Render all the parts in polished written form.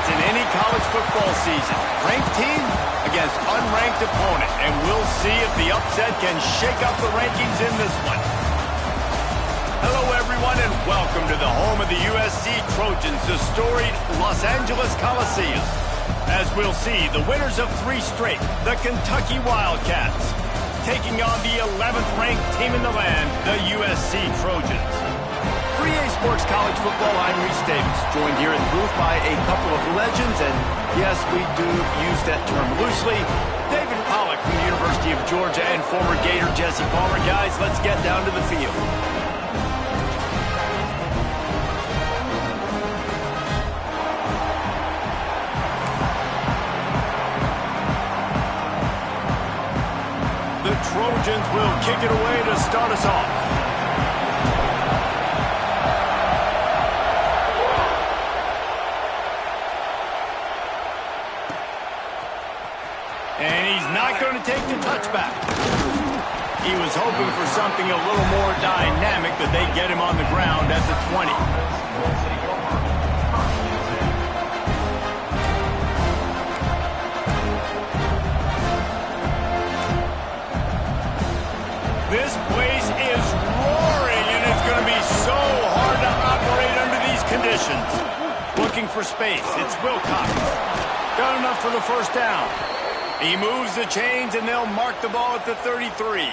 in any college football season. Ranked team against unranked opponent, and we'll see if the upset can shake up the rankings in this one. Hello, everyone, and welcome to the home of the USC Trojans, the storied Los Angeles Coliseum. As we'll see, the winners of 3 straight, the Kentucky Wildcats, taking on the 11th ranked team in the land, the USC Trojans. For EA Sports College Football, I'm Reese Davis, joined here in the booth by a couple of legends, and yes, we do use that term loosely. David Pollack from the University of Georgia and former Gator Jesse Palmer. Guys, let's get down to the field. The Trojans will kick it away to start us off. And he's not going to take the touchback. He was hoping for something a little more dynamic, but they get him on the ground at the 20. This place is roaring, and it's going to be so hard to operate under these conditions. Looking for space. It's Wilcox. Got enough for the first down. He moves the chains, and they'll mark the ball at the 33.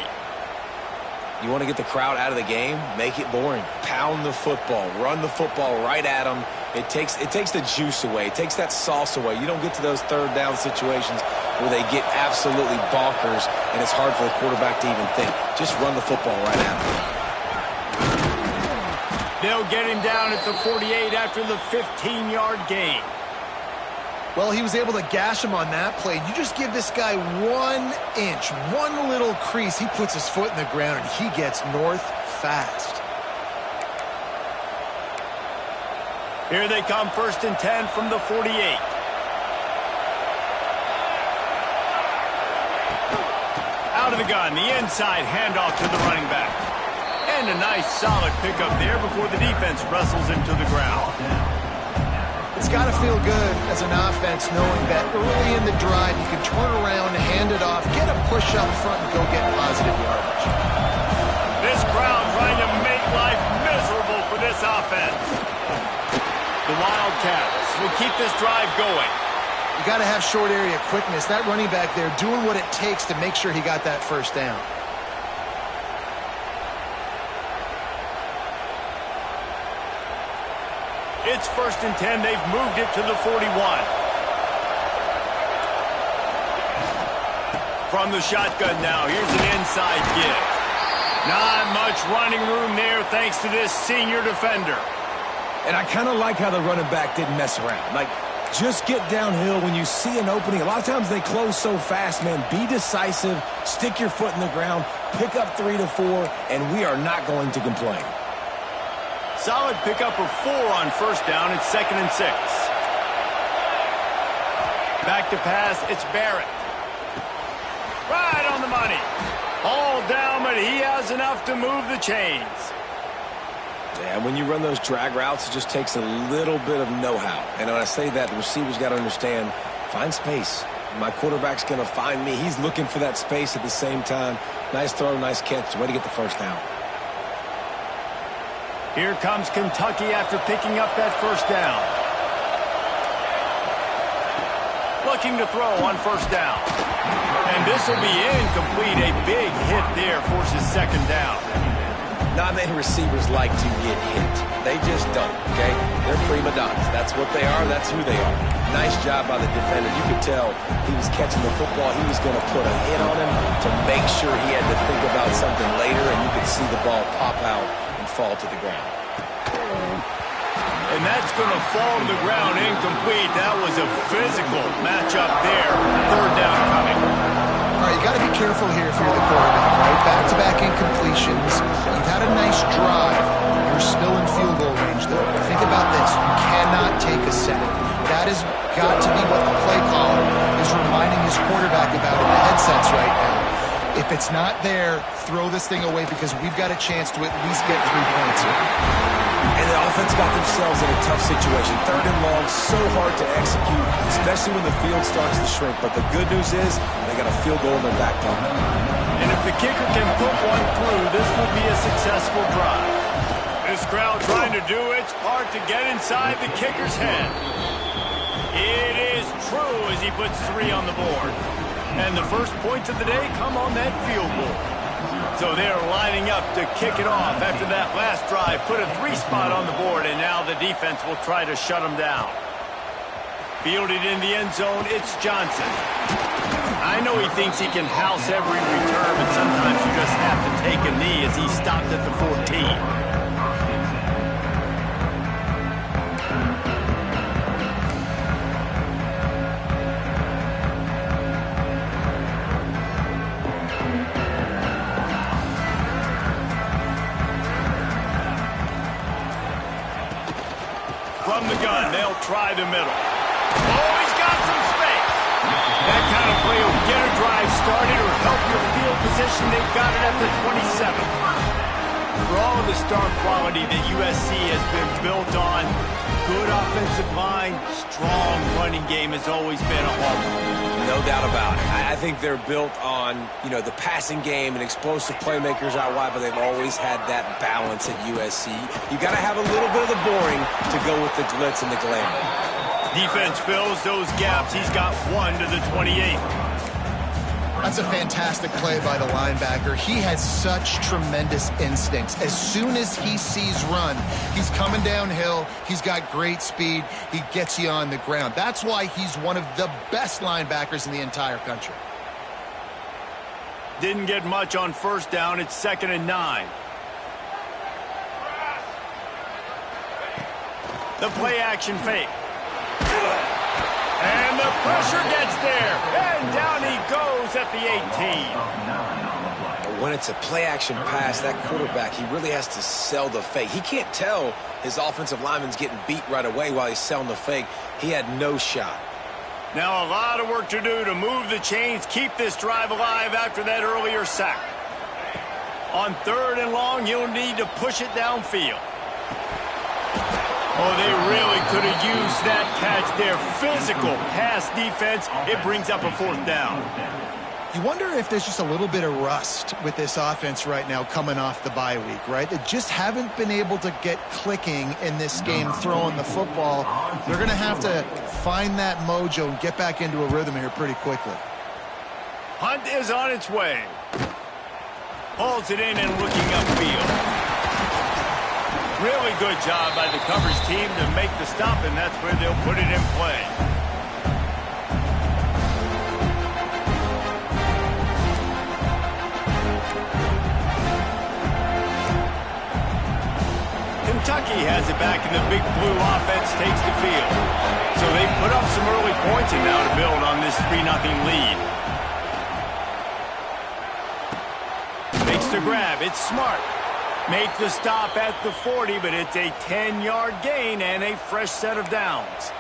You want to get the crowd out of the game? Make it boring. Pound the football. Run the football right at them. It takes the juice away. It takes that sauce away. You don't get to those third down situations where they get absolutely bonkers, and it's hard for the quarterback to even think. Just run the football right at them. They'll get him down at the 48 after the 15-yard gain. Well, he was able to gash him on that play. You just give this guy 1 inch, one little crease. He puts his foot in the ground, and he gets north fast. Here they come, 1st and 10 from the 48. Out of the gun, the inside handoff to the running back. And a nice solid pickup there before the defense wrestles him to the ground. It's got to feel good as an offense knowing that early in the drive you can turn around, hand it off, get a push up front, and go get positive yardage. This crowd trying to make life miserable for this offense. The Wildcats will keep this drive going. You got to have short area quickness. That running back there doing what it takes to make sure he got that first down. It's 1st and 10. They've moved it to the 41. From the shotgun now, here's an inside give. Not much running room there thanks to this senior defender. And I kind of like how the running back didn't mess around. Like, just get downhill when you see an opening. A lot of times they close so fast, man. Be decisive, stick your foot in the ground, pick up 3 to 4, and we are not going to complain. Solid pickup of 4 on 1st down. It's 2nd and 6. Back to pass. It's Barrett. Right on the money. All down, but he has enough to move the chains. Yeah, when you run those drag routes, it just takes a little bit of know-how. And when I say that, the receiver's got to understand, find space. My quarterback's going to find me. He's looking for that space at the same time. Nice throw, nice catch. Way to get the first down. Here comes Kentucky after picking up that first down. Looking to throw on 1st down. And this will be incomplete. A big hit there forces 2nd down. Not many receivers like to get hit. They just don't, okay? They're prima donnas. That's what they are. That's who they are. Nice job by the defender. You could tell he was catching the football. He was going to put a hit on him to make sure he had to think about something later, and you could see the ball pop out and fall to the ground. And that's going to fall to the ground incomplete. That was a physical matchup there. 3rd down coming. All right, you got to be careful here if you're the quarterback, right? Back-to-back incompletions. You've had a nice drive. You're still in field goal range, though. Think about this. You cannot take a sack. That has got to be what the play caller is reminding his quarterback about in the headsets right now. If it's not there, throw this thing away because we've got a chance to at least get 3 points here. And the offense got themselves in a tough situation. 3rd and long, so hard to execute, especially when the field starts to shrink. But the good news is they got a field goal in their back pocket. And if the kicker can put one through, this will be a successful drive. This crowd trying to do its part to get inside the kicker's head. It is true as he puts 3 on the board. And the first points of the day come on that field goal. So they're lining up to kick it off after that last drive. Put a 3 spot on the board, and now the defense will try to shut them down. Fielded in the end zone, it's Johnson. I know he thinks he can house every return, but sometimes you just have to take a knee as he stopped at the 14. From the gun, they'll try the middle. Oh, he's got some space. That kind of play will get a drive started or help your field position. They've got it at the 27. For all of the star quality that USC has been built on, good offensive line, strong running game has always been a hallmark. No doubt about it. I think they're built on, the passing game and explosive playmakers out wide, but they've always had that balance at USC. You got to have a little bit of the boring to go with the glitz and the glamour. Defense fills those gaps. He's got 1 to the 28. That's a fantastic play by the linebacker. He has such tremendous instincts. As soon as he sees run, he's coming downhill. He's got great speed. He gets you on the ground. That's why he's one of the best linebackers in the entire country. Didn't get much on first down. It's 2nd and 9. The play action fake. And the pressure gets there. And down he goes at the 18. When it's a play-action pass, that quarterback, he really has to sell the fake. He can't tell his offensive lineman's getting beat right away while he's selling the fake. He had no shot. Now a lot of work to do to move the chains, keep this drive alive after that earlier sack. On 3rd and long, you'll need to push it downfield. Oh, they really could have used that catch there. Physical pass defense. It brings up a 4th down. You wonder if there's just a little bit of rust with this offense right now coming off the bye week, right? They just haven't been able to get clicking in this game throwing the football. They're going to have to find that mojo and get back into a rhythm here pretty quickly. Hunt is on its way. Pulls it in and looking upfield. Really good job by the coverage team to make the stop, and that's where they'll put it in play. Kentucky has it back, and the big blue offense takes the field. So they put up some early points, and now to build on this 3-0 lead. Makes the grab. It's smart. Make the stop at the 40, but it's a 10-yard gain and a fresh set of downs.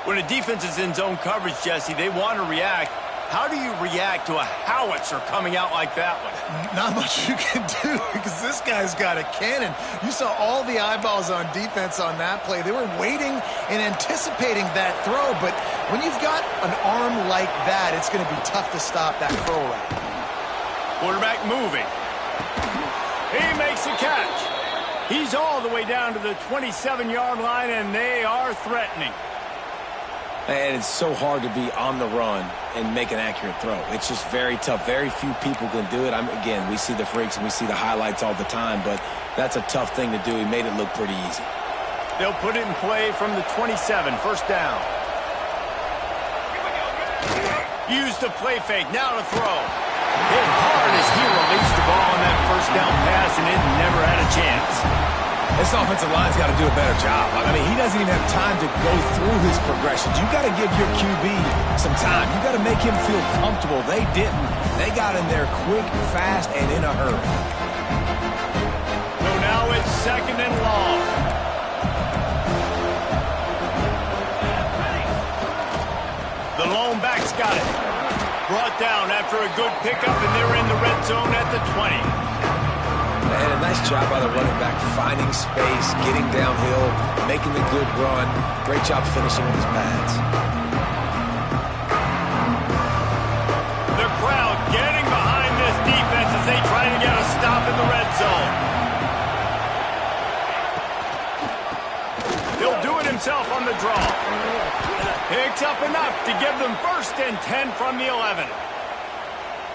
When a defense is in zone coverage, Jesse, they want to react. How do you react to a howitzer coming out like that one? Not much you can do because this guy's got a cannon. You saw all the eyeballs on defense on that play. They were waiting and anticipating that throw, but when you've got an arm like that, it's going to be tough to stop that throw route. Quarterback moving. He makes the catch. He's all the way down to the 27-yard line, and they are threatening. And it's so hard to be on the run and make an accurate throw. It's just very tough. Very few people can do it. Again, we see the freaks and we see the highlights all the time, but that's a tough thing to do. He made it look pretty easy. They'll put it in play from the 27, 1st down. Use the play fake, now to throw. Hit hard as he released the ball on that 1st down pass, and it never had a chance. This offensive line's got to do a better job. I mean, he doesn't even have time to go through his progressions. You got to give your QB some time. You got to make him feel comfortable. They didn't. They got in there quick, fast, and in a hurry. So now it's 2nd and long. The lone back's got it. Brought down after a good pickup, and they're in the red zone at the 20. And a nice job by the running back, finding space, getting downhill, making the good run. Great job finishing with his pads. The crowd getting behind this defense as they try to get a stop in the red zone. He'll do it himself on the draw. Picks up enough to give them 1st and 10 from the 11.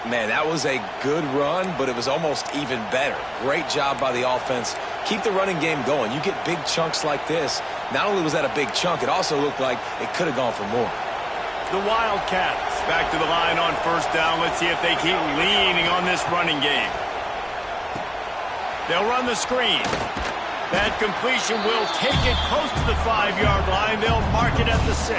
Man, that was a good run, but it was almost even better. Great job by the offense. Keep the running game going. You get big chunks like this. Not only was that a big chunk, it also looked like it could have gone for more. The Wildcats back to the line on 1st down. Let's see if they keep leaning on this running game. They'll run the screen. That completion will take it close to the 5-yard line. They'll mark it at the 6.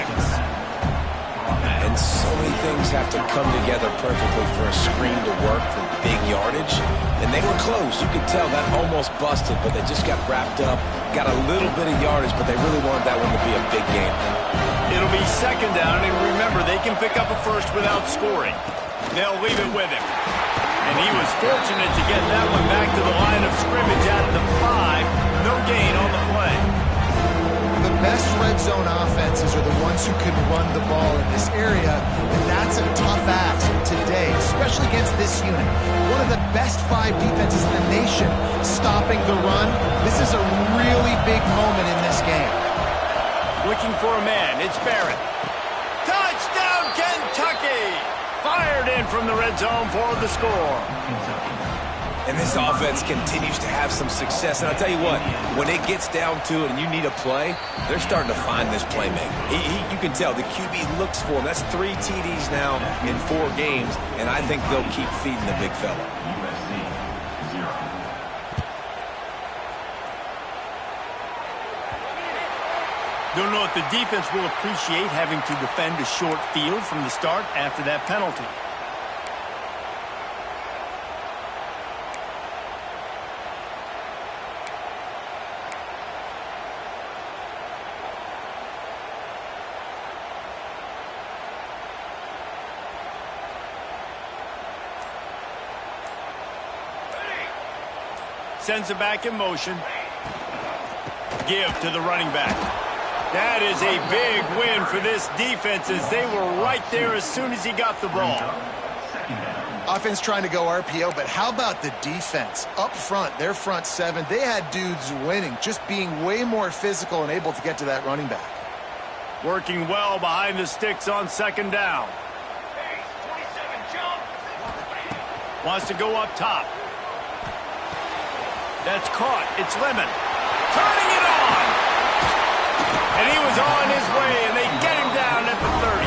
And so many things have to come together perfectly for a screen to work for big yardage. And they were close. You could tell that almost busted, but they just got wrapped up, got a little bit of yardage, but they really wanted that one to be a big game. It'll be 2nd down, and remember, they can pick up a 1st without scoring. They'll leave it with him. And he was fortunate to get that one back to the line of scrimmage at the 5. No gain on the play. The best red zone offenses are the ones who can run the ball in this area, and that's a tough ask today, especially against this unit. One of the best 5 defenses in the nation stopping the run. This is a really big moment in this game. Looking for a man, it's Barrett. Touchdown, Kentucky! Fired in from the red zone for the score. And this offense continues to have some success. And I'll tell you what, when it gets down to it and you need a play, they're starting to find this playmaker. You can tell the QB looks for him. That's 3 TDs now in 4 games, and I think they'll keep feeding the big fella. Don't know if the defense will appreciate having to defend a short field from the start after that penalty. Sends it back in motion. Give to the running back. That is a big win for this defense as they were right there as soon as he got the ball. Offense trying to go RPO, but how about the defense? Up front, their front 7, they had dudes winning, just being way more physical and able to get to that running back. Working well behind the sticks on 2nd down. Wants to go up top. That's caught. It's Lemon. Turning it on. And he was on his way, and they get him down at the 30.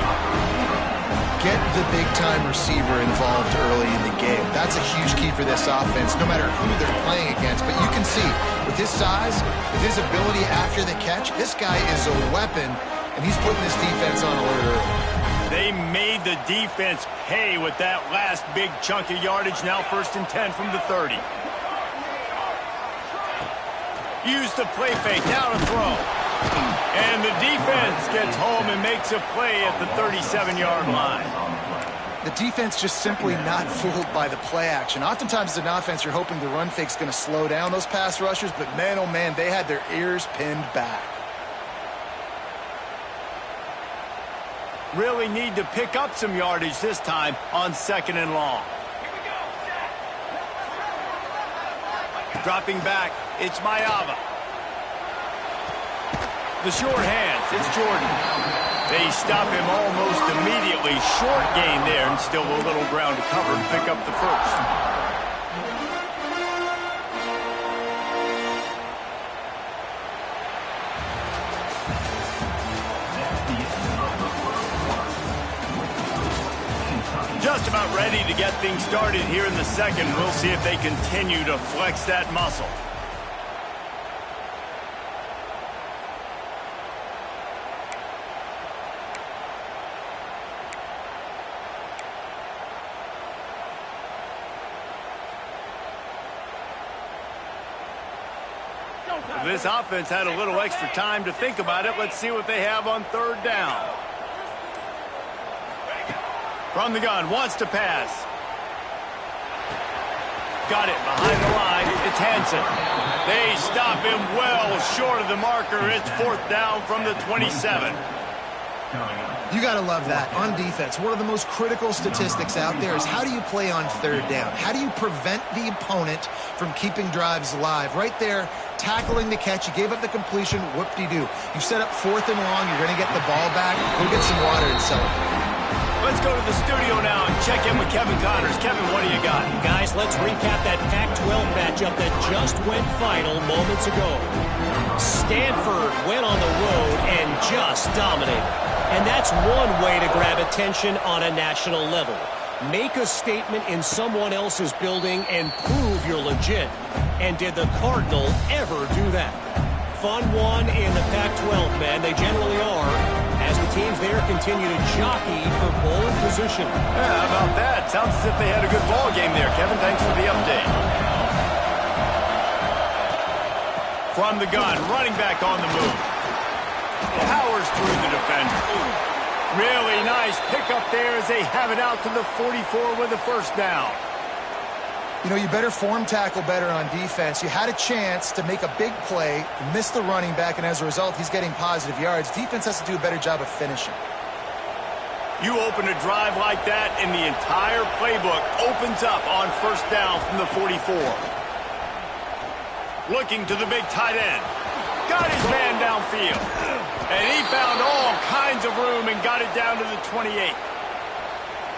Get the big-time receiver involved early in the game. That's a huge key for this offense, no matter who they're playing against. But you can see, with his size, with his ability after the catch, this guy is a weapon, and he's putting this defense on alert early. They made the defense pay with that last big chunk of yardage. Now 1st and 10 from the 30. Use the play fake, now to throw. And the defense gets home and makes a play at the 37-yard line. The defense just simply not fooled by the play action. Oftentimes as an offense, you're hoping the run fake's going to slow down those pass rushers, but man, oh man, they had their ears pinned back. Really need to pick up some yardage this time on 2nd and long. Dropping back, it's Mayava. The short hands, it's Jordan. They stop him almost immediately. Short gain there, and still a little ground to cover and pick up the 1st. Just about ready to get things started here in the 2nd. We'll see if they continue to flex that muscle. This offense had a little extra time to think about it. Let's see what they have on 3rd down. From the gun, wants to pass. Got it behind the line. It's It's Hansen. They stop him well short of the marker. It's 4th down from the 27. You got to love that. On defense, one of the most critical statistics out there is how do you play on 3rd down? How do you prevent the opponent from keeping drives alive? Right there, tackling the catch. You gave up the completion. Whoop-de-doo. You set up 4th and long. You're going to get the ball back. Go get some water and celebrate. Let's go to the studio now and check in with Kevin Connors. Kevin, what do you got? Guys, let's recap that Pac-12 matchup that just went final moments ago. Stanford went on the road and just dominated. And that's one way to grab attention on a national level. Make a statement in someone else's building and prove you're legit. And did the Cardinal ever do that? Fun one in the Pac-12, man. They generally are, as the teams there continue to jockey for pole position. Yeah, how about that? Sounds as if they had a good ball game there. Kevin, thanks for the update. From the gun, running back on the move. Powers through the defender. Really nice pickup there as they have it out to the 44 with a 1st down. You know, you better form tackle better on defense. You had a chance to make a big play, miss the running back, and as a result, he's getting positive yards. Defense has to do a better job of finishing. You open a drive like that, and the entire playbook opens up on 1st down from the 44. Looking to the big tight end. Got his man downfield. And he found all kinds of room and got it down to the 28.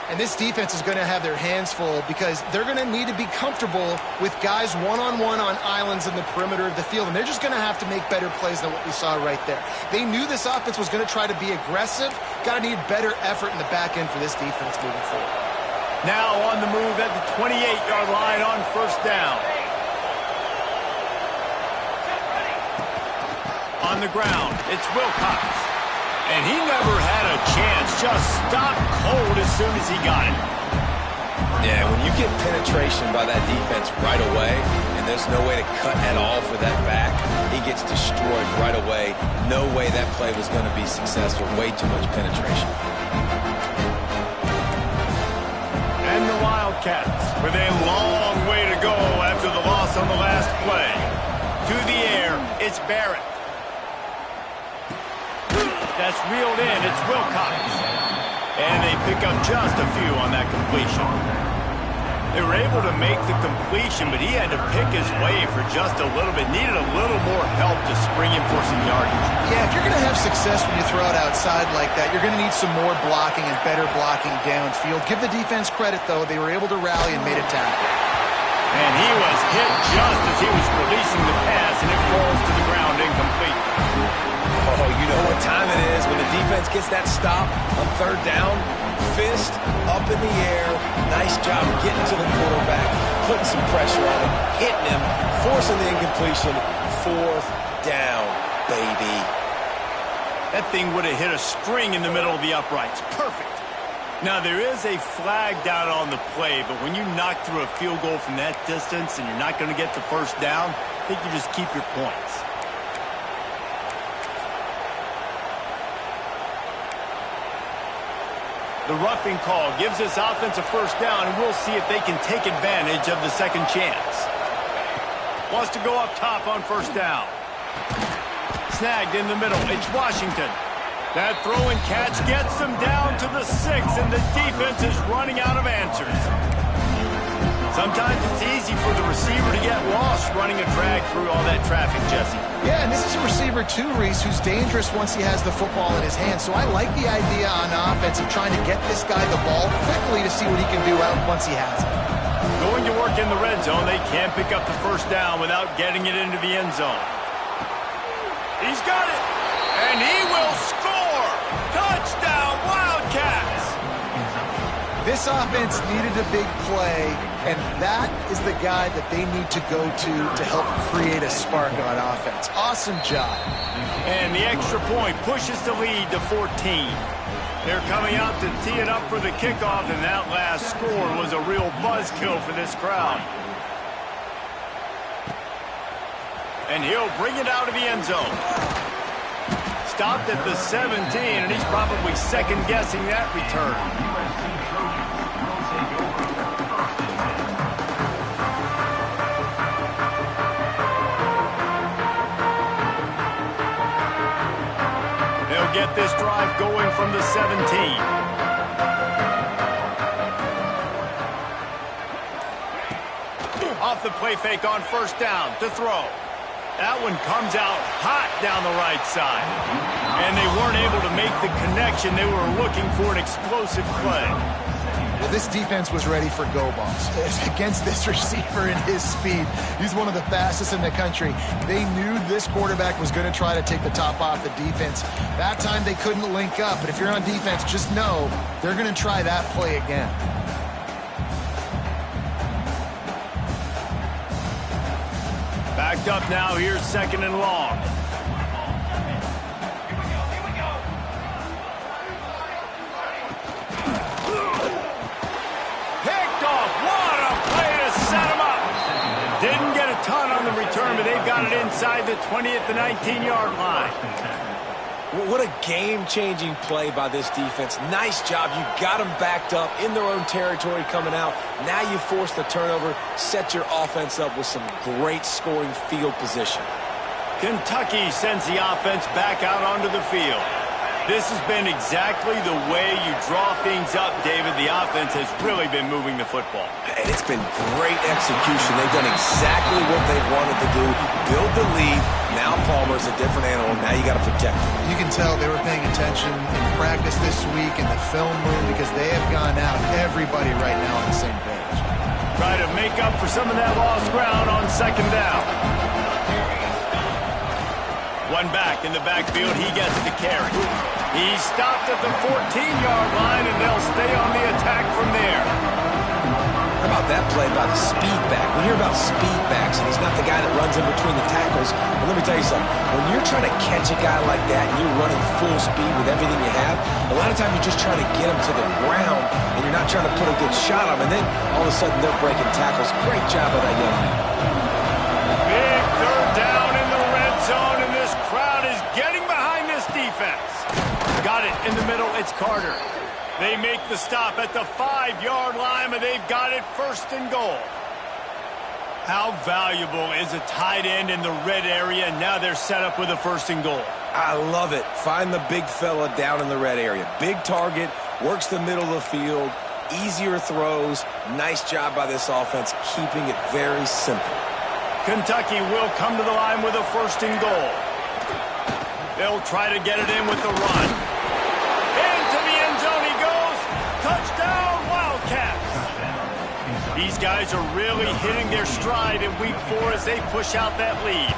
And this defense is going to have their hands full because they're going to need to be comfortable with guys one-on-one on islands in the perimeter of the field. And they're just going to have to make better plays than what we saw right there. They knew this offense was going to try to be aggressive. Got to need better effort in the back end for this defense moving forward. Now on the move at the 28-yard line on 1st down. On the ground, it's Wilcox. And he never had a chance. Just stopped cold as soon as he got it. Yeah, when you get penetration by that defense right away, and there's no way to cut at all for that back, he gets destroyed right away. No way that play was going to be successful. Way too much penetration. And the Wildcats with a long way to go after the loss on the last play. To the air, it's Barrett. That's reeled in. It's Wilcox. And they pick up just a few on that completion. They were able to make the completion, but he had to pick his way for just a little bit. Needed a little more help to spring him for some yardage. Yeah, if you're going to have success when you throw it outside like that, you're going to need some more blocking and better blocking downfield. Give the defense credit, though. They were able to rally and made a tackle. And he was hit just as he was releasing the pass, and it falls to the ground incomplete. Oh, you know what time it is when the defense gets that stop on 3rd down. Fist up in the air. Nice job getting to the quarterback, putting some pressure on him, hitting him, forcing the incompletion. 4th down, baby. That thing would have hit a string in the middle of the uprights. Perfect. Now, there is a flag down on the play, but when you knock through a field goal from that distance and you're not going to get the 1st down, I think you just keep your points. The roughing call gives this offense a 1st down, and we'll see if they can take advantage of the second chance. Wants to go up top on 1st down. Snagged in the middle. It's Washington. That throw and catch gets them down to the 6, and the defense is running out of answers. Sometimes it's easy for the receiver to get lost running a drag through all that traffic, Jesse. Yeah, and this is a receiver too, Reese, who's dangerous once he has the football in his hands. So I like the idea on offense of trying to get this guy the ball quickly to see what he can do out once he has it. Going to work in the red zone, they can't pick up the 1st down without getting it into the end zone. He's got it, and he will score! Touchdown, Wildcats! This offense needed a big play, and that is the guy that they need to go to help create a spark on offense. Awesome job. And the extra point pushes the lead to 14. They're coming out to tee it up for the kickoff, and that last score was a real buzzkill for this crowd. And he'll bring it out of the end zone. Stopped at the 17, and he's probably second-guessing that return. get this drive going from the 17. Off the play fake on first down to throw. That one comes out hot down the right side. And they weren't able to make the connection. They were looking for an explosive play. Well, this defense was ready for go balls against this receiver and his speed. He's one of the fastest in the country. They knew this quarterback was going to try to take the top off the defense. That time they couldn't link up, but if you're on defense, just know they're going to try that play again. Backed up now, here's second and long. Picked off, what a play to set him up. Didn't get a ton on the return, but they've got it inside the 20 at the 19-yard line. What a game-changing play by this defense. Nice job. You got them backed up in their own territory coming out. Now you force the turnover, set your offense up with some great scoring field position. Kentucky sends the offense back out onto the field. This has been exactly the way you draw things up, David. The offense has really been moving the football. And it's been great execution. They've done exactly what they wanted to do. Build the lead. Now Palmer's a different animal. Now you got to protect him. You can tell they were paying attention in practice this week in the film room because they have gone out, everybody right now on the same page. Try to make up for some of that lost ground on second down. One back in the backfield, he gets the carry. He's stopped at the 14-yard line, and they'll stay on the attack from there. How about that play by the speed back? We hear about speed backs, and he's not the guy that runs in between the tackles. But let me tell you something. When you're trying to catch a guy like that, and you're running full speed with everything you have, a lot of times you're just trying to get him to the ground, and you're not trying to put a good shot on him, and then all of a sudden they're breaking tackles. Great job by that young man. Big third down in the red zone, and this crowd is getting behind this defense. Got it in the middle, it's Carter. They make the stop at the 5-yard line, but they've got it first and goal. How valuable is a tight end in the red area? Now they're set up with a first and goal. I love it. Find the big fella down in the red area. Big target, works the middle of the field, easier throws. Nice job by this offense, keeping it very simple. Kentucky will come to the line with a first and goal. They'll try to get it in with the run. Into the end zone he goes. Touchdown, Wildcats. These guys are really hitting their stride in week 4 as they push out that lead.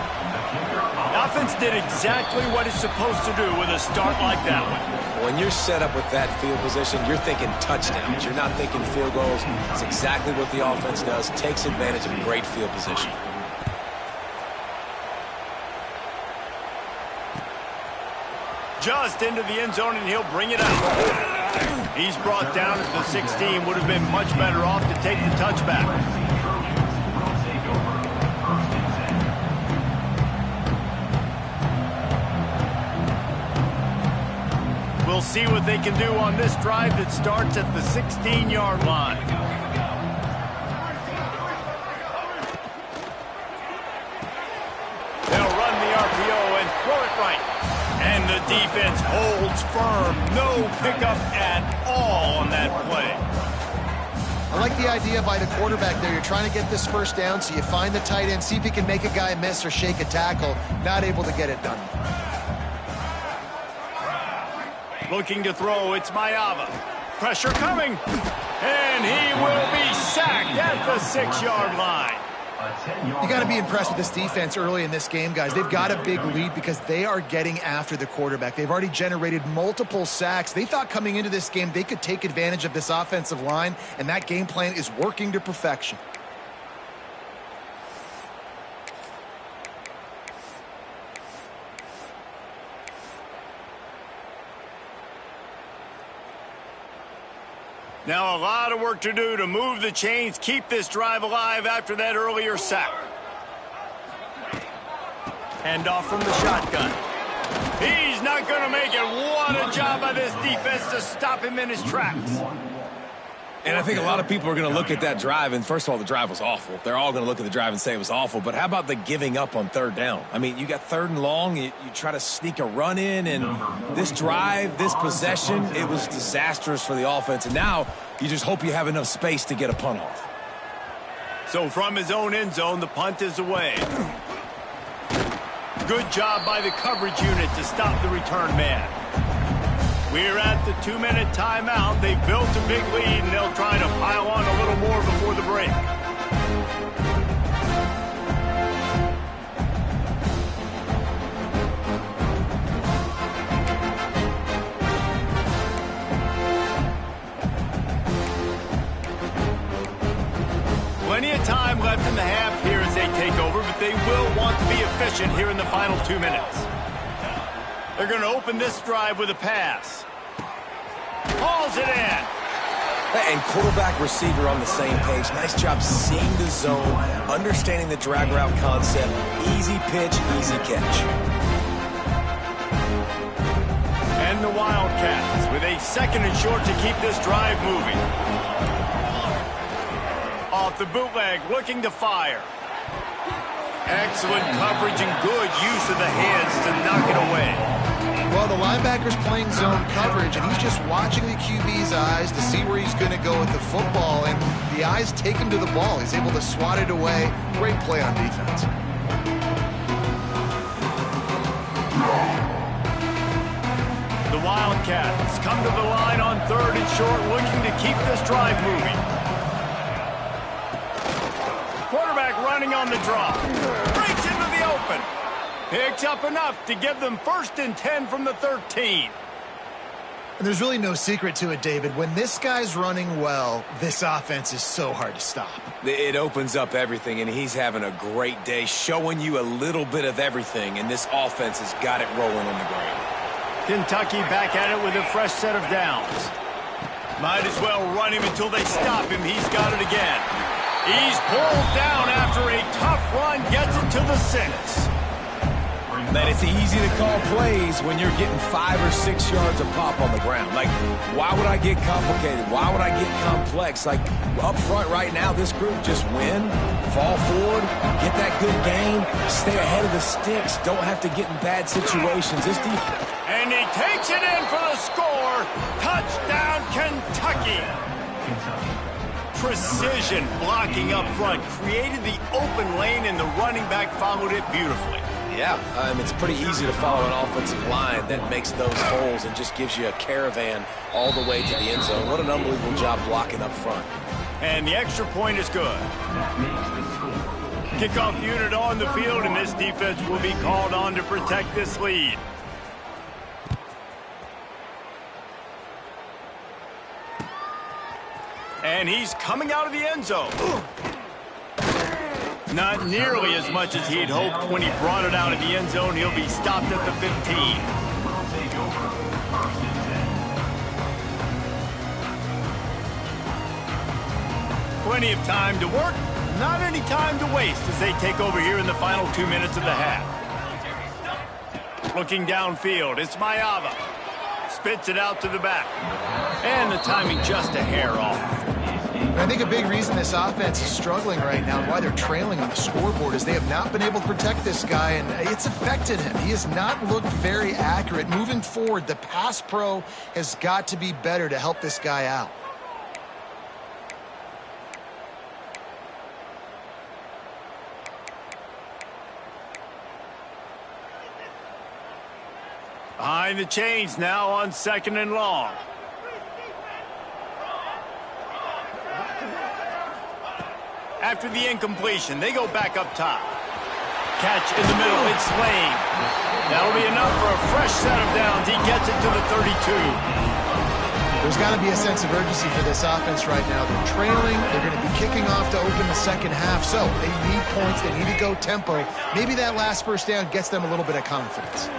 The offense did exactly what it's supposed to do with a start like that one. When you're set up with that field position, you're thinking touchdowns. You're not thinking field goals. It's exactly what the offense does. Takes advantage of great field position. Just into the end zone, and he'll bring it out. He's brought down at the 16. Would have been much better off to take the touchback. We'll see what they can do on this drive that starts at the 16-yard line. They'll run the RPO and throw it right. And the defense holds firm. No pickup at all on that play. I like the idea by the quarterback there. You're trying to get this first down, so you find the tight end, see if he can make a guy miss or shake a tackle. Not able to get it done. Looking to throw, it's Mayava. Pressure coming. And he will be sacked at the 6-yard line. You got to be impressed with this defense early in this game, guys. They've got a big lead because they are getting after the quarterback. They've already generated multiple sacks. They thought coming into this game they could take advantage of this offensive line, and that game plan is working to perfection. Now a lot of work to do to move the chains, keep this drive alive after that earlier sack. Hand off from the shotgun. He's not going to make it. What a job by this defense to stop him in his tracks. And I think a lot of people are going to look at that drive, and first of all, the drive was awful. They're all going to look at the drive and say it was awful, but how about the giving up on third down? I mean, you got third and long, you try to sneak a run in, and this drive, this possession, it was disastrous for the offense, and now you just hope you have enough space to get a punt off. So from his own end zone, the punt is away. Good job by the coverage unit to stop the return man. We're at the 2-minute timeout. They've built a big lead, and they'll try to pile on a little more before the break. Plenty of time left in the half here as they take over, but they will want to be efficient here in the final 2 minutes. They're going to open this drive with a pass. Hauls it in. And quarterback, receiver on the same page. Nice job seeing the zone, understanding the drag route concept. Easy pitch, easy catch. And the Wildcats with a 2nd and short to keep this drive moving. Off the bootleg, looking to fire. Excellent coverage and good use of the hands to knock it away. Well, the linebacker's playing zone coverage, and he's just watching the QB's eyes to see where he's going to go with the football, and the eyes take him to the ball. He's able to swat it away. Great play on defense. The Wildcats come to the line on 3rd and short, looking to keep this drive moving. Quarterback running on the draw. Breaks into the open. Picks up enough to give them 1st and 10 from the 13. And there's really no secret to it, David. When this guy's running well, this offense is so hard to stop. It opens up everything, and he's having a great day, showing you a little bit of everything, and this offense has got it rolling on the ground. Kentucky back at it with a fresh set of downs. Might as well run him until they stop him. He's got it again. He's pulled down after a tough run, gets it to the 6. Man, it's easy to call plays when you're getting 5 or 6 yards a pop on the ground. Like, why would I get complicated? Why would I get complex? Like, up front right now, this group just win, fall forward, get that good game, stay ahead of the sticks, don't have to get in bad situations. This defense. And he takes it in for the score. Touchdown, Kentucky. Precision blocking up front created the open lane, and the running back followed it beautifully. Yeah, it's pretty easy to follow an offensive line that makes those holes and just gives you a caravan all the way to the end zone. What an unbelievable job blocking up front. And the extra point is good. Kickoff unit on the field, and this defense will be called on to protect this lead. And he's coming out of the end zone. Not nearly as much as he'd hoped when he brought it out of the end zone. He'll be stopped at the 15. Plenty of time to work, not any time to waste as they take over here in the final 2 minutes of the half. Looking downfield, it's Mayava. Spits it out to the back. And the timing just a hair off. I think a big reason this offense is struggling right now and why they're trailing on the scoreboard is they have not been able to protect this guy, and it's affected him. He has not looked very accurate. Moving forward, the pass pro has got to be better to help this guy out. Behind the chains now on 2nd and long. After the incompletion, they go back up top. Catch in the middle, it's Lane. That'll be enough for a fresh set of downs. He gets it to the 32. There's got to be a sense of urgency for this offense right now. They're trailing. They're going to be kicking off to open the second half. So they need points. They need to go tempo. Maybe that last first down gets them a little bit of confidence.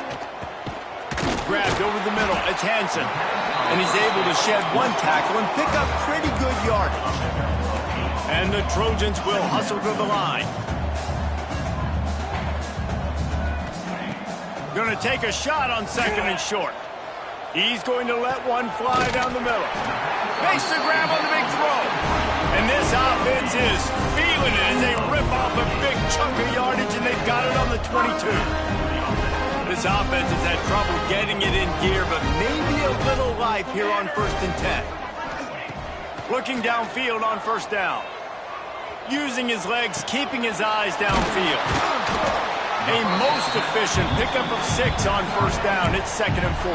Grabbed over the middle, it's Hansen. And he's able to shed one tackle and pick up pretty good yardage. And the Trojans will hustle to the line. Going to take a shot on 2nd and short. He's going to let one fly down the middle. Makes the grab on the big throw. And this offense is feeling it as they rip off a big chunk of yardage, and they've got it on the 22. This offense has had trouble getting it in gear, but maybe a little life here on 1st and 10. Looking downfield on 1st down. Using his legs, keeping his eyes downfield. A most efficient pickup of 6 on 1st down. It's 2nd and 4.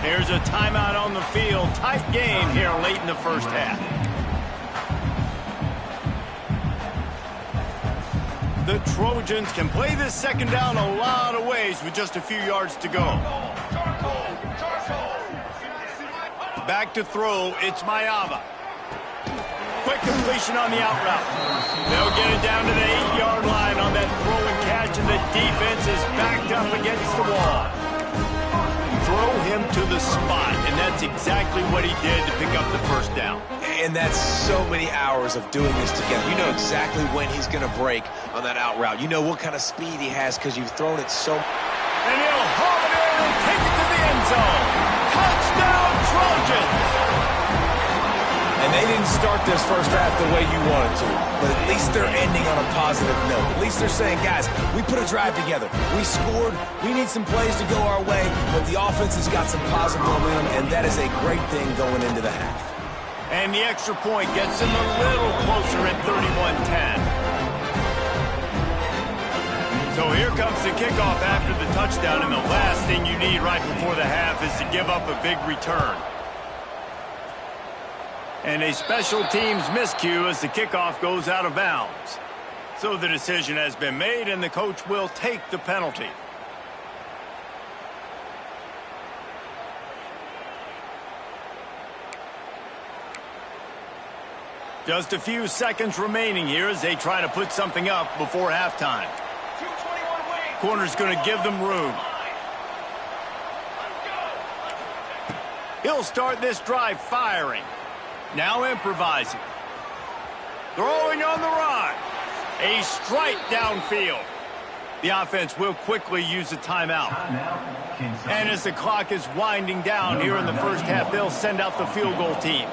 There's a timeout on the field. Tight game here late in the 1st half. The Trojans can play this 2nd down a lot of ways with just a few yards to go. Back to throw, it's Mayava. Quick completion on the out route. They'll get it down to the 8-yard line on that throw and catch, and the defense is backed up against the wall. Throw him to the spot, and that's exactly what he did to pick up the 1st down. And that's so many hours of doing this together. You know exactly when he's going to break on that out route. You know what kind of speed he has because you've thrown it so. And he'll haul it in and take it to the end zone. Touchdown, Trojans! And they didn't start this 1st half the way you wanted to, but at least they're ending on a positive note. At least they're saying, guys, we put a drive together. We scored. We need some plays to go our way, but the offense has got some positive momentum, and that is a great thing going into the half. And the extra point gets them a little closer at 31-10. So here comes the kickoff after the touchdown, and the last thing you need right before the half is to give up a big return. And a special teams miscue as the kickoff goes out of bounds. So the decision has been made, and the coach will take the penalty. Just a few seconds remaining here as they try to put something up before halftime. Corner's going to give them room. He'll start this drive firing. Now improvising. Throwing on the run. A strike downfield. The offense will quickly use a timeout. And as the clock is winding down here in the 1st half, they'll send out the field goal team.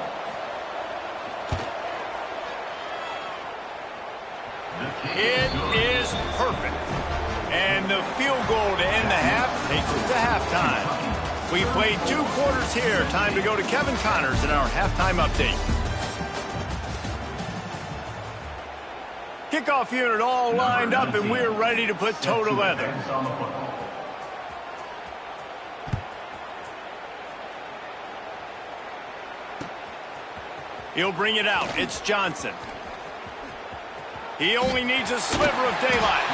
It is perfect. And the field goal to end the half takes us to halftime. We played 2 quarters here. Time to go to Kevin Connors in our halftime update. Kickoff unit all lined up, and we're ready to put toe to leather. He'll bring it out. It's Johnson. He only needs a sliver of daylight.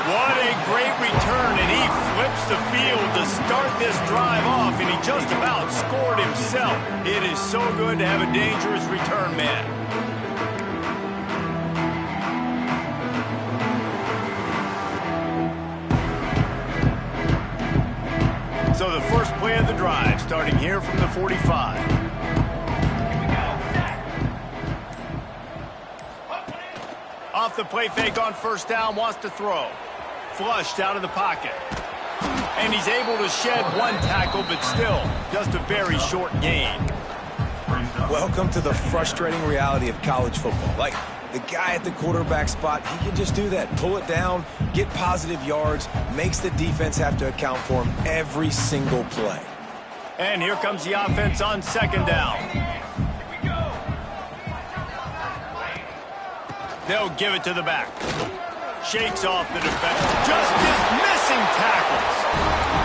What a great return, and he flips the field to start this drive off, and he just about scored himself. It is so good to have a dangerous return man. So the first play of the drive, starting here from the 45. Off the play fake on 1st down, wants to throw. Flushed out of the pocket. And he's able to shed 1 tackle, but still, just a very short gain. Welcome to the frustrating reality of college football. Like, the guy at the quarterback spot, he can just do that. Pull it down, get positive yards, makes the defense have to account for him every single play. And here comes the offense on 2nd down. They'll give it to the back. Shakes off the defender. Just dismissing tackles.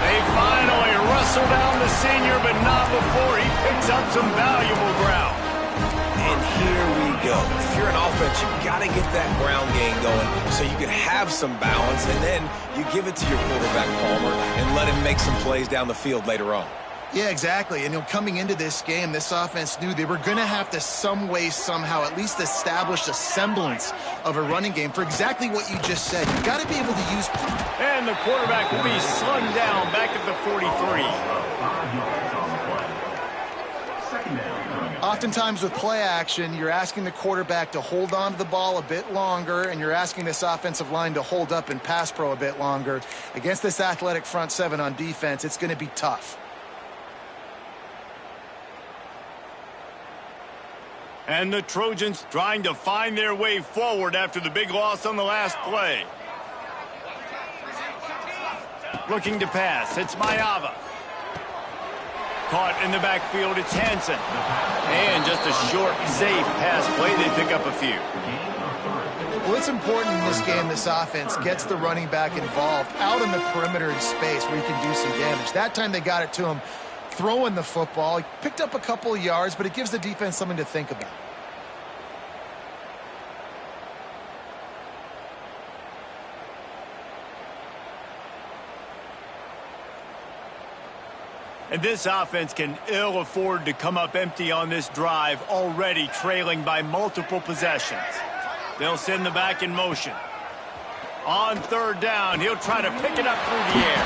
They finally wrestle down the senior, but not before he picks up some valuable ground. And here we go. If you're an offense, you've got to get that ground game going so you can have some balance, and then you give it to your quarterback, Palmer, and let him make some plays down the field later on. Yeah, exactly. And coming into this game, this offense knew they were going to have to some way, somehow, at least establish a semblance of a running game for exactly what you just said. You've got to be able to use... And the quarterback will be slung down back at the 43. Oftentimes with play action, you're asking the quarterback to hold on to the ball a bit longer, and you're asking this offensive line to hold up in pass pro a bit longer. Against this athletic front 7 on defense, it's going to be tough. And the Trojans trying to find their way forward after the big loss on the last play. Looking to pass. It's Mayava. Caught in the backfield. It's Hansen. And just a short, safe pass play. They pick up a few. Well, it's important in this game this offense gets the running back involved out in the perimeter in space where he can do some damage. That time they got it to him throwing the football. He picked up a couple of yards, but it gives the defense something to think about. And this offense can ill afford to come up empty on this drive, already trailing by multiple possessions. They'll send the back in motion. On third down, he'll try to pick it up through the air.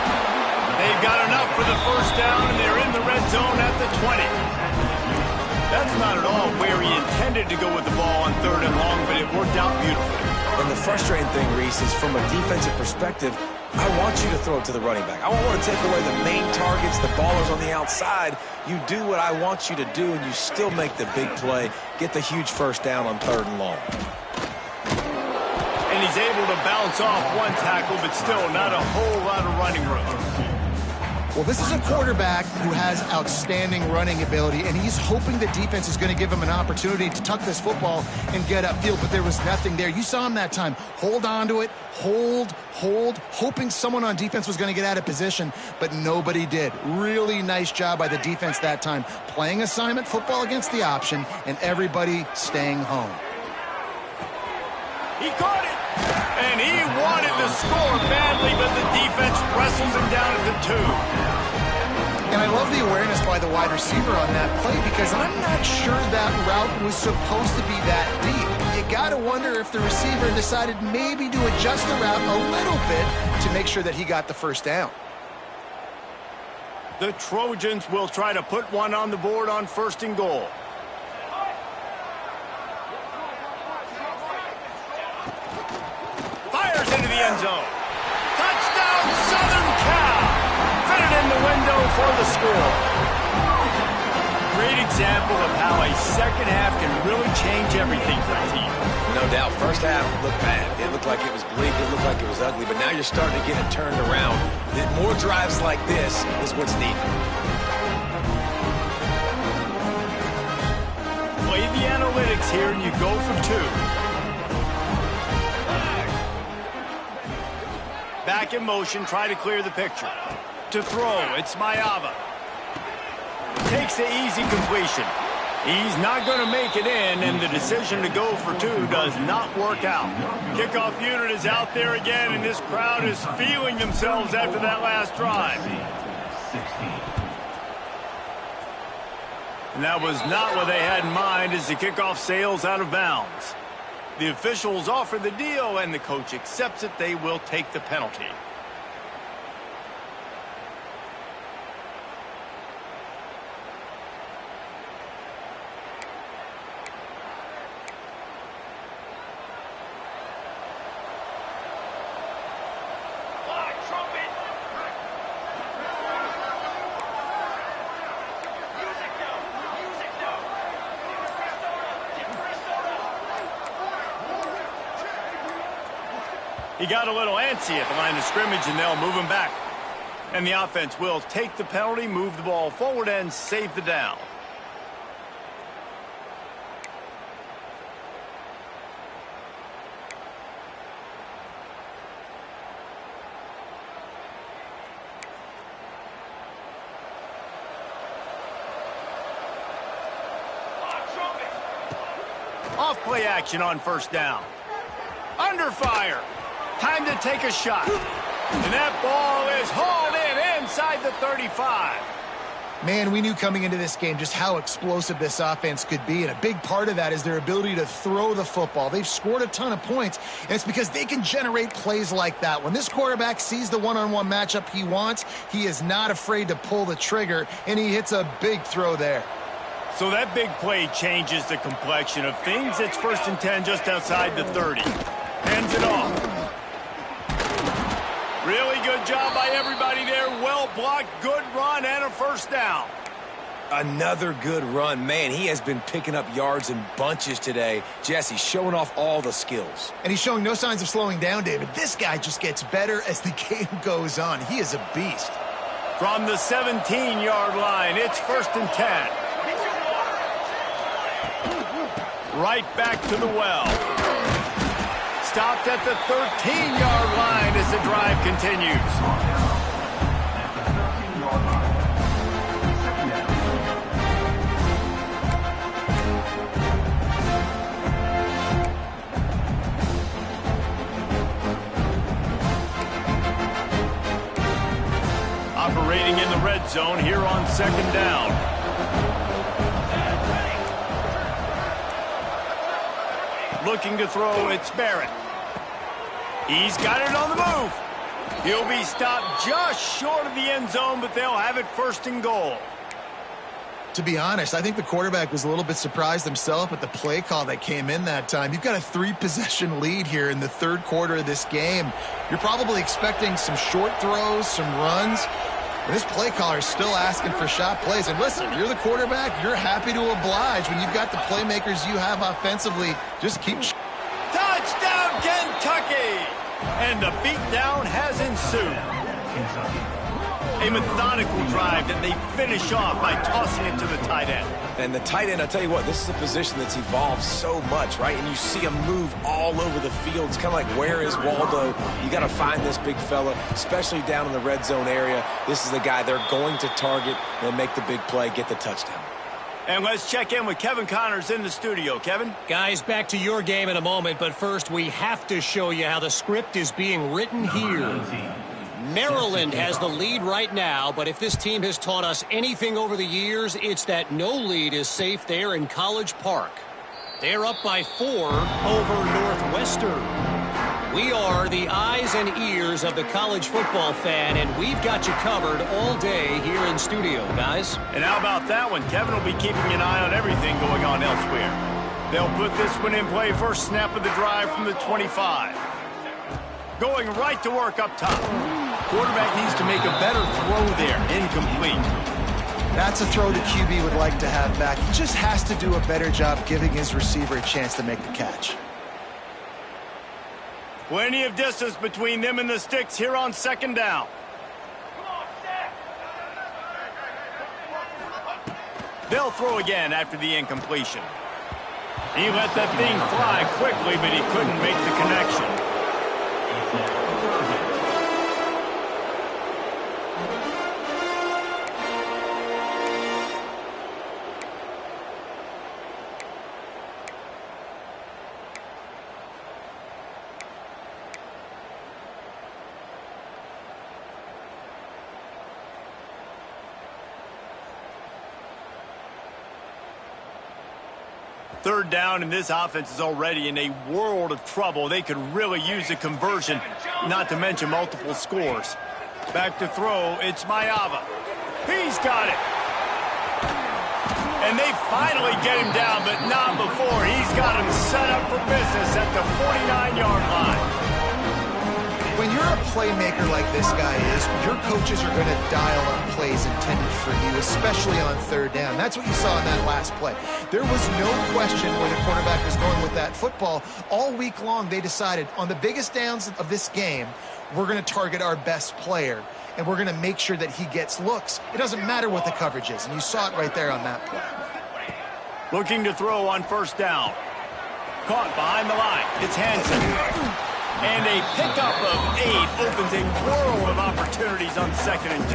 They've got enough for the first down, and they're in the red zone at the 20. That's not at all where he intended to go with the ball on third and long, but it worked out beautifully. And the frustrating thing, Reese, is from a defensive perspective, I want you to throw it to the running back. I don't want to take away the main targets, the ballers on the outside. You do what I want you to do, and you still make the big play, get the huge first down on third and long. And he's able to bounce off one tackle, but still not a whole lot of running room. Well, this is a quarterback who has outstanding running ability, and he's hoping the defense is going to give him an opportunity to tuck this football and get upfield, but there was nothing there. You saw him that time. Hold on to it, hold, hoping someone on defense was going to get out of position, but nobody did. Really nice job by the defense that time, playing assignment football against the option, and everybody staying home. He caught it, and he wanted to score badly, but the defense wrestles him down at the 2. And I love the awareness by the wide receiver on that play because I'm not sure that route was supposed to be that deep. You got to wonder if the receiver decided maybe to adjust the route a little bit to make sure that he got the first down. The Trojans will try to put one on the board on first and goal. Fires into the end zone. Touchdown, Southern Cal. Fitted in the window for the score. Great example of how a second half can really change everything for a team. No doubt. First half looked bad. It looked like it was bleak. It looked like it was ugly. But now you're starting to get it turned around. More drives like this is what's needed. Play the analytics here and you go for 2. Back in motion, try to clear the picture. To throw, it's Mayava. Takes the easy completion. He's not going to make it in, and the decision to go for 2 does not work out. Kickoff unit is out there again, and this crowd is feeling themselves after that last drive. And that was not what they had in mind as the kickoff sails out of bounds. The officials offer the deal, and the coach accepts it. They will take the penalty. He got a little antsy at the line of scrimmage, and they'll move him back. And the offense will take the penalty, move the ball forward, and save the down. Off play action on first down. Under fire. Time to take a shot. And that ball is hauled in inside the 35. Man, we knew coming into this game just how explosive this offense could be, and a big part of that is their ability to throw the football. They've scored a ton of points, and it's because they can generate plays like that. When this quarterback sees the one-on-one matchup he wants, he is not afraid to pull the trigger, and he hits a big throw there. So that big play changes the complexion of things. It's 1st and 10 just outside the 30. Hands it off. Really good job by everybody there. Well blocked, good run, and a first down. Another good run. Man, he has been picking up yards in bunches today. Jesse showing off all the skills. And he's showing no signs of slowing down, David. This guy just gets better as the game goes on. He is a beast. From the 17-yard line, it's 1st and 10. Right back to the well. Stopped at the 13-yard line as the drive continues. Operating in the red zone here on 2nd down. Looking to throw, it's Barrett. He's got it on the move. He'll be stopped just short of the end zone, but they'll have it 1st and goal. To be honest, I think the quarterback was a little bit surprised himself at the play call that came in that time. You've got a 3-possession lead here in the 3rd quarter of this game. You're probably expecting some short throws, some runs. And this play caller is still asking for shot plays. And listen, you're the quarterback. You're happy to oblige when you've got the playmakers you have offensively. Just keep. Touchdown, Kentucky! And the beatdown has ensued. A methodical drive that they finish off by tossing it to the tight end. And the tight end, I'll tell you what, this is a position that's evolved so much, right? And you see him move all over the field. It's kind of like, where is Waldo? You got to find this big fella, especially down in the red zone area. This is the guy they're going to target. They'll make the big play, get the touchdown. And let's check in with Kevin Connors in the studio. Kevin? Guys, back to your game in a moment, but first we have to show you how the script is being written here. Maryland has the lead right now, but if this team has taught us anything over the years, it's that no lead is safe there in College Park. They're up by 4 over Northwestern. We are the eyes and ears of the college football fan, and we've got you covered all day here in studio, guys. And how about that one? Kevin will be keeping an eye on everything going on elsewhere. They'll put this one in play first snap of the drive from the 25. Going right to work up top. Quarterback needs to make a better throw there. Incomplete. That's a throw the QB would like to have back. He just has to do a better job giving his receiver a chance to make the catch. Plenty of distance between them and the sticks here on 2nd down. They'll throw again after the incompletion. He let that thing fly quickly, but he couldn't make the connection. Third down, and this offense is already in a world of trouble. They could really use a conversion, not to mention multiple scores. Back to throw, it's Mayava. He's got it. And they finally get him down, but not before. He's got him set up for business at the 49-yard line. When you're a playmaker like this guy is, your coaches are going to dial up plays intended for you, especially on 3rd down. That's what you saw in that last play. There was no question where the quarterback was going with that football. All week long, they decided on the biggest downs of this game, we're going to target our best player, and we're going to make sure that he gets looks. It doesn't matter what the coverage is, and you saw it right there on that play. Looking to throw on 1st down. Caught behind the line. It's Hansen. And a pickup of 8 opens a world of opportunities on 2nd and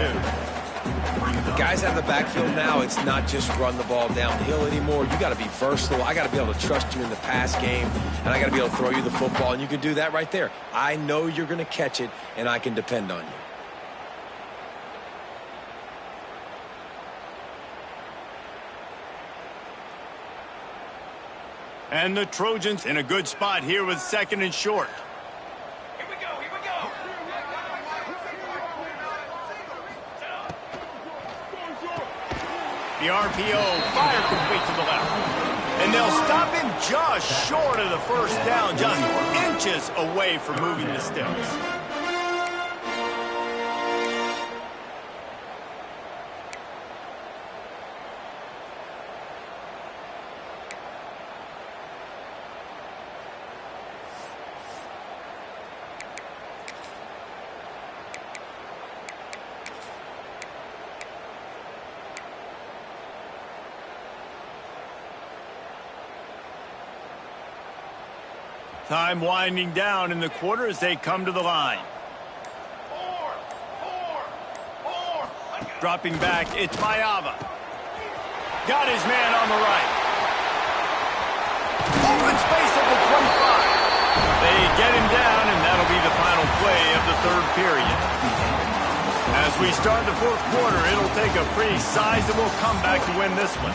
2. The guys out of the backfield now, it's not just run the ball downhill anymore. You got to be versatile. I got to be able to trust you in the pass game, and I got to be able to throw you the football, and you can do that right there. I know you're going to catch it, and I can depend on you. And the Trojans in a good spot here with 2nd and short. The RPO, fire complete to the left. And they'll stop him just short of the 1st down, just inches away from moving the sticks. Time winding down in the quarter as they come to the line. Dropping back, it's Mayava. Got his man on the right. Open space at the 25. They get him down, and that'll be the final play of the third period. As we start the fourth quarter, it'll take a pretty sizable comeback to win this one.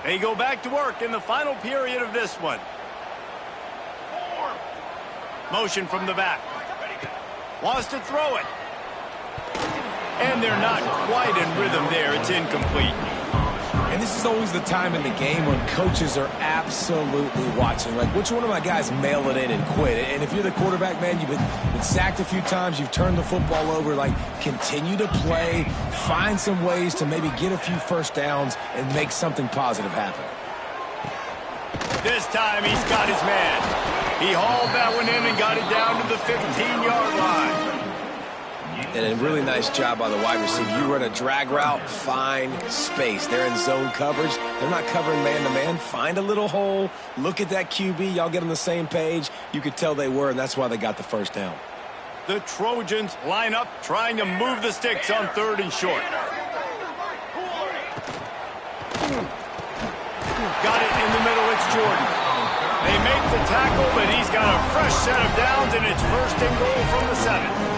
They go back to work in the final period of this one. Motion from the back. Wants to throw it. And they're not quite in rhythm there. It's incomplete. And this is always the time in the game when coaches are absolutely watching. Like, which one of my guys mail it in and quit? And if you're the quarterback, man, you've been sacked a few times, you've turned the football over, like, continue to play, find some ways to maybe get a few first downs and make something positive happen. This time he's got his man. He hauled that one in and got it down to the 15-yard line. And a really nice job by the wide receiver. You run a drag route, find space. They're in zone coverage. They're not covering man-to-man. Find a little hole. Look at that QB. Y'all get on the same page. You could tell they were, and that's why they got the first down. The Trojans line up, trying to move the sticks on 3rd and short. Got it in the middle. It's Jordan. They make the tackle, but he's got a fresh set of downs, and it's 1st and goal from the 7.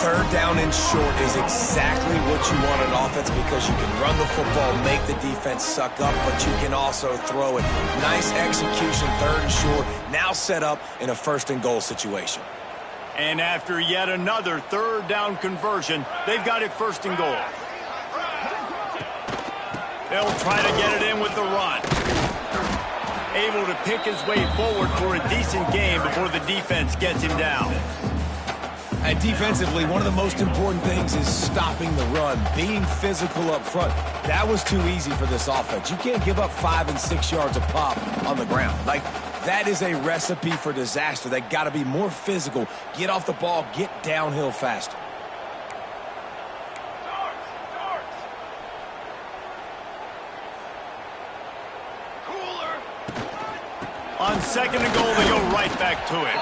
3rd down and short is exactly what you want on offense because you can run the football, make the defense suck up, but you can also throw it. Nice execution, 3rd and short, now set up in a 1st and goal situation. And after yet another 3rd down conversion, they've got it 1st and goal. They'll try to get it in with the run. Able to pick his way forward for a decent game before the defense gets him down. And defensively, one of the most important things is stopping the run, being physical up front. That was too easy for this offense. You can't give up 5 and 6 yards a pop on the ground. Like, that is a recipe for disaster. They got to be more physical, get off the ball, get downhill faster. On 2nd and goal, they go right back to it.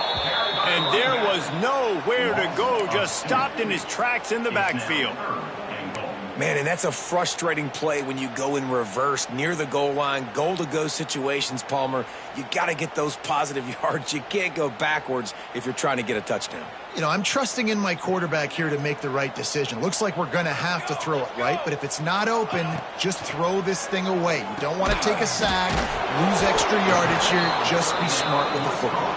And there was nowhere to go, just stopped in his tracks in the backfield. Man, and that's a frustrating play when you go in reverse near the goal line, goal-to-go situations, Palmer. You got to get those positive yards. You can't go backwards if you're trying to get a touchdown. You know, I'm trusting in my quarterback here to make the right decision. Looks like we're going to have to throw it, right? But if it's not open, just throw this thing away. You don't want to take a sack, lose extra yardage here. Just be smart with the football.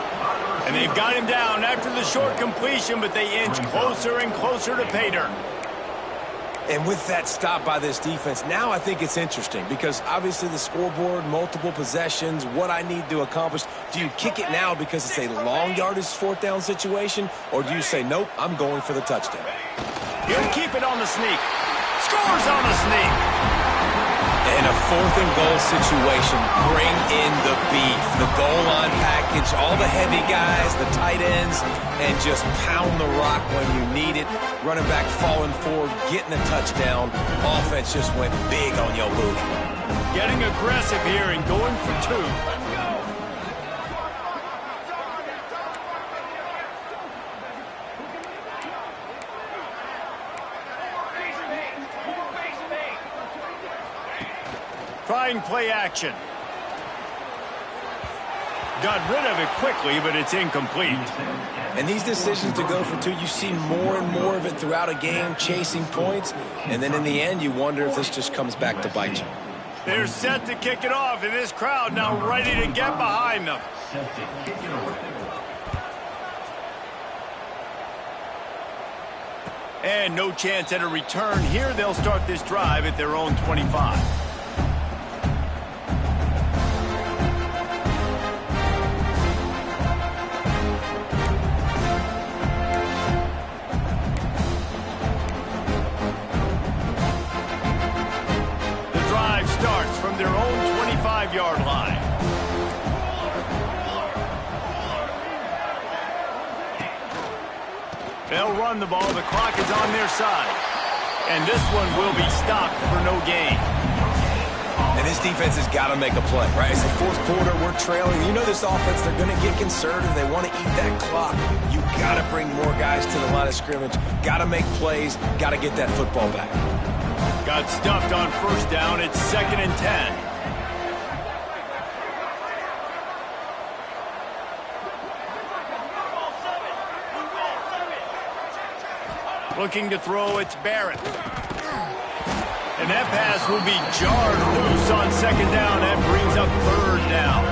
And they've got him down after the short completion, but they inch closer and closer to pay dirt. And with that stop by this defense, now I think it's interesting because obviously the scoreboard, multiple possessions, what I need to accomplish. Do you kick it now because it's a long yardage 4th down situation, or do you say, nope, I'm going for the touchdown? He'll keep it on the sneak. Scores on the sneak. In a 4th and goal situation, bring in the beef, the goal line package, all the heavy guys, the tight ends, and just pound the rock when you need it. Running back falling forward, getting a touchdown. Offense just went big on your booty. Getting aggressive here and going for 2. Trying play action. Got rid of it quickly, but it's incomplete. And these decisions to go for 2, you see more and more of it throughout a game, chasing points. And then in the end, you wonder if this just comes back to bite you. They're set to kick it off, and this crowd now ready to get behind them. And no chance at a return here. They'll start this drive at their own 25. From their own 25-yard line. They'll run the ball. The clock is on their side. And this one will be stopped for no gain. And this defense has got to make a play, right? It's the fourth quarter. We're trailing. You know this offense, they're going to get conservative. They want to eat that clock. You got to bring more guys to the line of scrimmage. Got to make plays. Got to get that football back. Got stuffed on first down. It's 2nd and 10. Looking to throw, it's Barrett. And that pass will be jarred loose on 2nd down. That brings up 3rd down.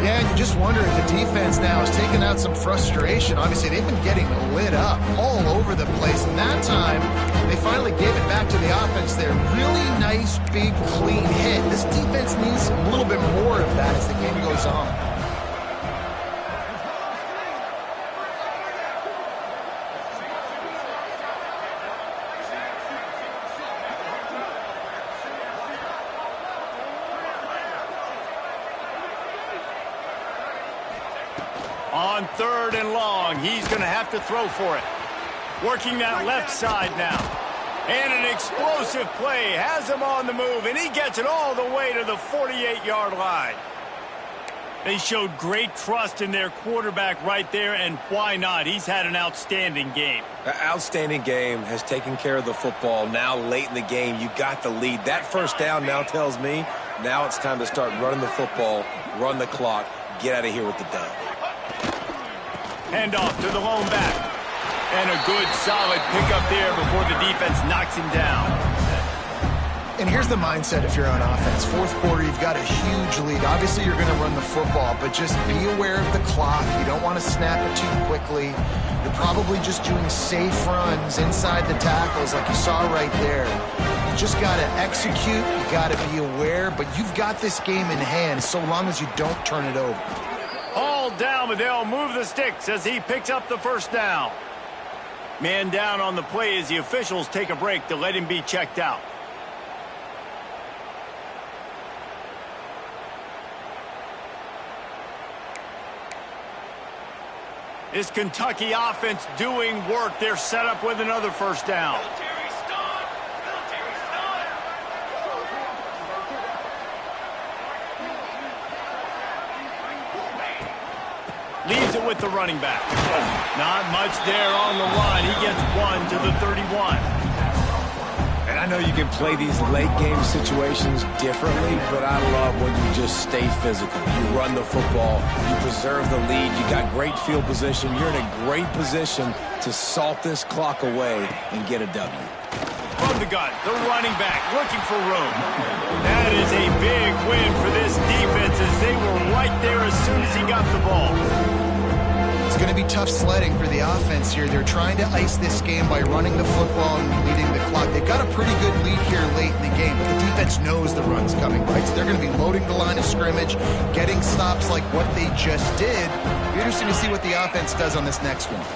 Yeah, and you just wonder if the defense now is taking out some frustration. Obviously, they've been getting lit up all over the place. And that time, they finally gave it back to the offense there. Really nice, big, clean hit. This defense needs a little bit more of that as the game goes on. On 3rd and long, he's going to have to throw for it. Working that left side now. And an explosive play has him on the move, and he gets it all the way to the 48-yard line. They showed great trust in their quarterback right there, and why not? He's had an outstanding game. An outstanding game, has taken care of the football. Now late in the game, you got the lead. That first down now tells me now it's time to start running the football, run the clock, get out of here with the dub. Handoff to the lone back. And a good, solid pickup there before the defense knocks him down. And here's the mindset if you're on offense. Fourth quarter, you've got a huge lead. Obviously, you're going to run the football, but just be aware of the clock. You don't want to snap it too quickly. You're probably just doing safe runs inside the tackles like you saw right there. You just got to execute. You got to be aware, but you've got this game in hand so long as you don't turn it over. All down, but they'll move the sticks as he picks up the first down. Man down on the play as the officials take a break to let him be checked out. This Kentucky offense doing work. They're set up with another first down. Leaves it with the running back. Not much there on the line. He gets 1 to the 31. And I know you can play these late game situations differently, but I love when you just stay physical. You run the football, you preserve the lead, you got great field position, you're in a great position to salt this clock away and get a W. From the gun, the running back looking for room. That is a big win for this defense as they were right there as soon as he got the ball. It's going to be tough sledding for the offense here. They're trying to ice this game by running the football and leading the clock. They've got a pretty good lead here late in the game, but the defense knows the run's coming, right? So they're going to be loading the line of scrimmage, getting stops like what they just did. It'll be interesting to see what the offense does on this next one.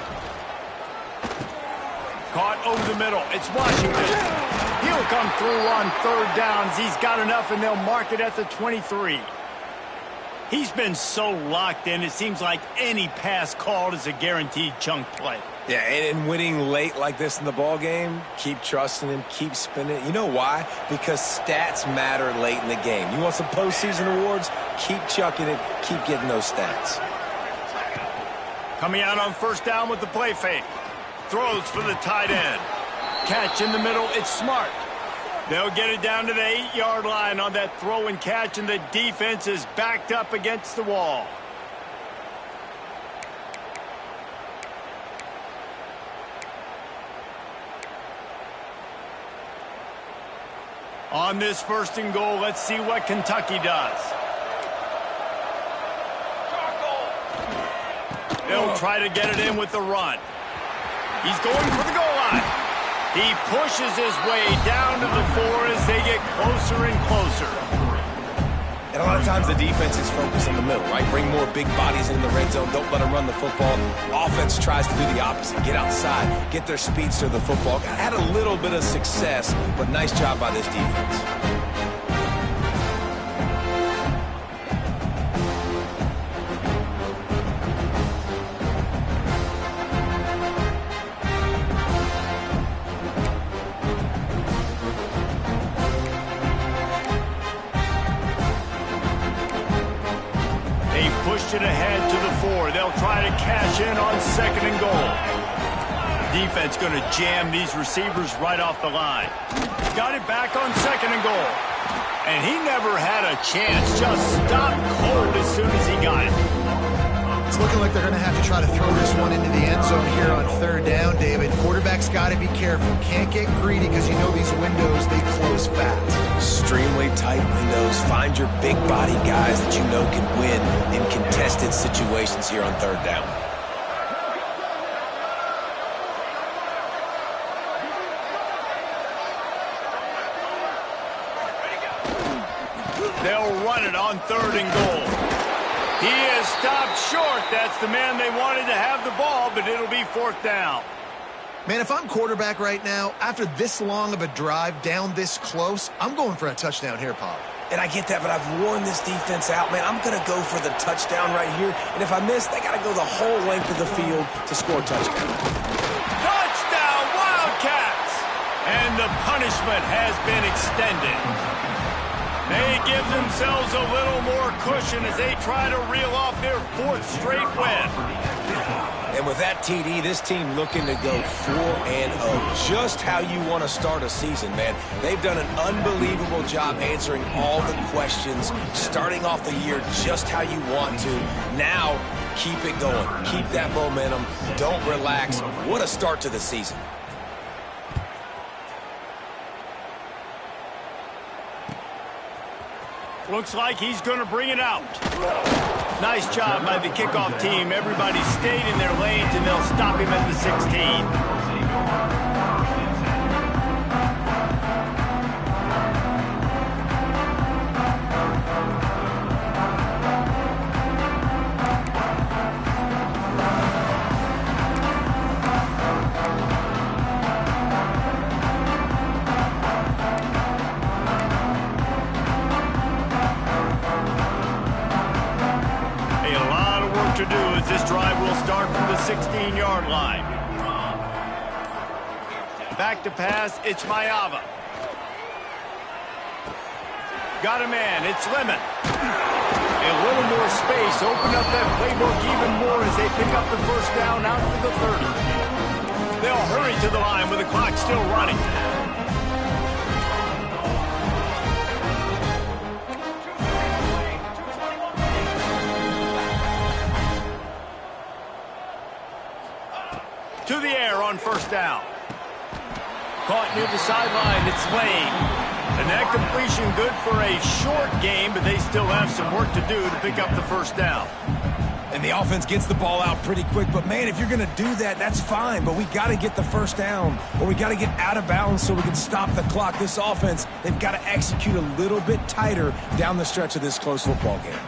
Caught over the middle. It's Washington. He'll come through on 3rd downs. He's got enough, and they'll mark it at the 23. He's been so locked in, it seems like any pass called is a guaranteed chunk play. Yeah, and winning late like this in the ball game, keep trusting him, keep spinning. You know why? Because stats matter late in the game. You want some postseason awards? Keep chucking it, keep getting those stats. Coming out on first down with the play fake. Throws for the tight end. Catch in the middle, it's Smart. They'll get it down to the 8-yard line on that throw and catch, and the defense is backed up against the wall. On this 1st and goal, let's see what Kentucky does. They'll try to get it in with the run. He's going for the goal line. He pushes his way down to the 4 as they get closer and closer. And a lot of times the defense is focused in the middle, right? Bring more big bodies in the red zone. Don't let them run the football. Offense tries to do the opposite. Get outside. Get their speedster the football. Had a little bit of success, but nice job by this defense. it ahead to the 4. They'll try to cash in on 2nd and goal. Defense going to jam these receivers right off the line. Got it back on 2nd and goal. And he never had a chance. Just stopped cold as soon as he got it. It's looking like they're going to have to try to throw this one into the end zone here on 3rd down, David. Quarterback's got to be careful. Can't get greedy because you know these windows, they close fast. Extremely tight windows. Find your big body guys that you know can win in contested situations here on 3rd down. They'll run it on 3rd and goal. He is stopped short. That's the man they wanted to have the ball, but it'll be 4th down. Man, if I'm quarterback right now, after this long of a drive down this close, I'm going for a touchdown here, Paul. And I get that, but I've worn this defense out, man. I'm going to go for the touchdown right here. And if I miss, they got to go the whole length of the field to score a touchdown. Touchdown, Wildcats! And the punishment has been extended. They give themselves a little more cushion as they try to reel off their 4th straight win. And with that TD, this team looking to go 4-0. Just how you want to start a season, man. They've done an unbelievable job answering all the questions, starting off the year just how you want to. Now, keep it going. Keep that momentum. Don't relax. What a start to the season. Looks like he's going to bring it out. Nice job by the kickoff team. Everybody stayed in their lanes, and they'll stop him at the 16. To do as this drive will start from the 16-yard line. Back to pass, it's Mayava. Got a man, it's Lemon. A little more space, open up that playbook even more as they pick up the 1st down out to the 30. They'll hurry to the line with the clock still running. To the air on 1st down. Caught near the sideline, it's Lane. And that completion good for a short game, but they still have some work to do to pick up the 1st down. And the offense gets the ball out pretty quick. But, man, if you're going to do that, that's fine. But we got to get the 1st down, or we got to get out of bounds so we can stop the clock. This offense, they've got to execute a little bit tighter down the stretch of this close football game.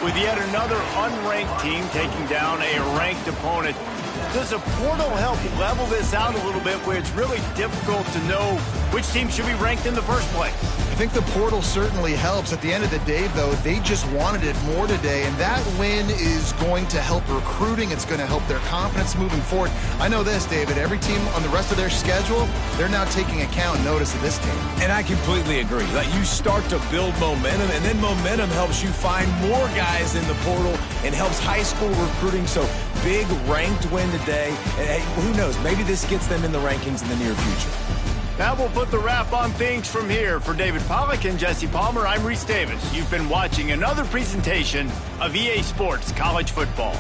With yet another unranked team taking down a ranked opponent, does a portal help level this out a little bit where it's really difficult to know which team should be ranked in the first place? I think the portal certainly helps. At the end of the day, though, they just wanted it more today, and that win is going to help recruiting. It's going to help their confidence moving forward. I know this, David. Every team on the rest of their schedule, they're now taking account and notice of this team. And I completely agree. Like, you start to build momentum, and then momentum helps you find more guys in the portal and helps high school recruiting. So big ranked win today. And hey, who knows? Maybe this gets them in the rankings in the near future. That will put the wrap on things from here. For David Pollack and Jesse Palmer, I'm Reese Davis. You've been watching another presentation of EA Sports College Football.